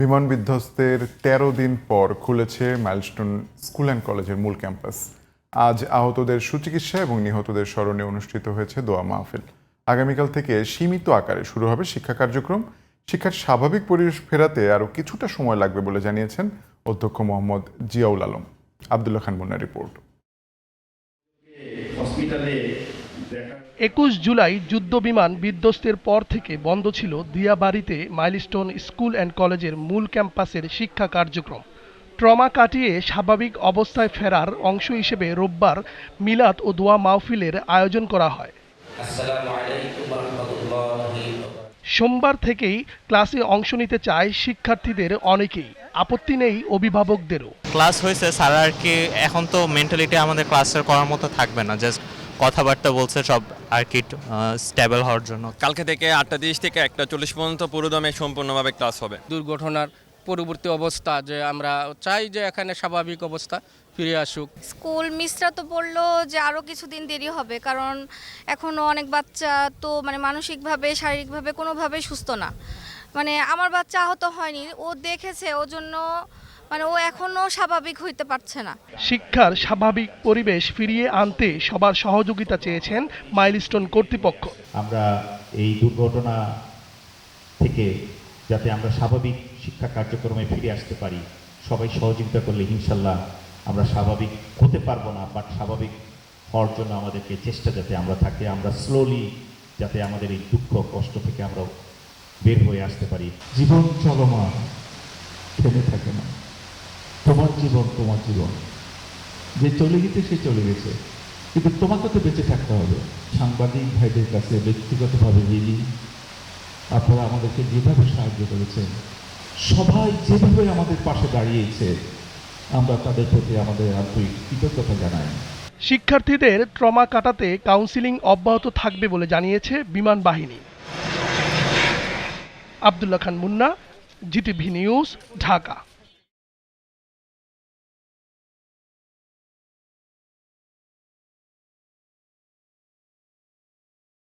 বিমান বিধ্বস্তের ১৩ দিন পর খুলেছে মাইলস্টোন স্কুল অ্যান্ড কলেজের মূল ক্যাম্পাস। আজ আহতদের সুচিকিৎসা এবং নিহতদের স্মরণে অনুষ্ঠিত হয়েছে দোয়া মাহফিল। আগামীকাল থেকে সীমিত আকারে শুরু হবে শিক্ষা কার্যক্রম। শিক্ষার স্বাভাবিক পরিবেশ ফেরাতে আরও কিছুটা সময় লাগবে বলে জানিয়েছেন অধ্যক্ষ মোহাম্মদ জিয়াউল আলম। আবদুল্লাহ খান মুন্নার রিপোর্ট। ২১ জুলাই যুদ্ধবিমান বিধ্বস্তের পর থেকে বন্ধ ছিল দিয়াবাড়িতে মাইলস্টোন স্কুল অ্যান্ড কলেজের মূল ক্যাম্পাসের শিক্ষা কার্যক্রম। ট্রমা কাটিয়ে স্বাভাবিক অবস্থায় ফেরার অংশ হিসেবে রোববার মিলাদ ও দোয়া মাহফিলের আয়োজন করা হয়। সোমবার থেকেই ক্লাসে অংশ নিতে চায় শিক্ষার্থীদের অনেকেই, আপত্তি নেই অভিভাবকদেরও। ক্লাস হয়েছে স্যার আর কি, এখন তো মেন্টালিটি আমাদের ক্লাসের করার মতো থাকবে না, জাস্ট কথাবার্তা বলছে সব আর কি স্টেবল হওয়ার জন্য। কালকে থেকে 8:30 থেকে 1:40 পর্যন্ত পুরোদমে সম্পূর্ণভাবে ক্লাস হবে। দুর্ঘটনার পরবর্তী অবস্থা যে আমরা চাই যে এখানে স্বাভাবিক অবস্থা ফিরে আসুক। স্কুল মিসরা তো বললো যে আরও কিছুদিন দেরি হবে, কারণ এখনও অনেক বাচ্চা তো মানসিকভাবে শারীরিকভাবে কোনোভাবেই সুস্থ না। আমার বাচ্চা আহত হয়নি, ও দেখেছে, ও জন্য ও এখনও স্বাভাবিক হইতে পারছে না। শিক্ষার স্বাভাবিক পরিবেশ ফিরিয়ে আনতে সবার সহযোগিতা চেয়েছেন মাইলস্টোন কর্তৃপক্ষ। আমরা এই দুর্ঘটনা থেকে যাতে আমরা স্বাভাবিক শিক্ষা কার্যক্রমে ফিরে আসতে পারি, সবাই সহযোগিতা করলে ইনশাল্লাহ আমরা স্বাভাবিক হতে পারবো না, বাট স্বাভাবিক হওয়ার জন্য আমাদেরকে চেষ্টা যাতে আমরা থাকি, আমরা স্লোলি যাতে আমাদের এই দুঃখ কষ্ট থেকে আমরা বের হয়ে আসতে পারি। জীবন চলমান, থেমে থাকে না। তোমার জীবন তোমার জীবন, যে চলে গেছে সে চলে গেছে, কিন্তু তোমাকে তো বেঁচে থাকতে হবে। সাংবাদিক ভাইদের কাছে ব্যক্তিগতভাবে রিলি, আপনারা আমাদেরকে যেভাবে সাহায্য করেছেন, সবাই যেভাবে আমাদের পাশে দাঁড়িয়েছে, আমরা তাদের প্রতি আমাদের আন্তরিক কৃতজ্ঞতা জানাই। শিক্ষার্থীদের ট্রমা কাটাতে কাউন্সিলিং অব্যাহত থাকবে বলে জানিয়েছে বিমান বাহিনী। আবদুল্লাহ খান মুন্না, জিটিভি নিউজ, ঢাকা।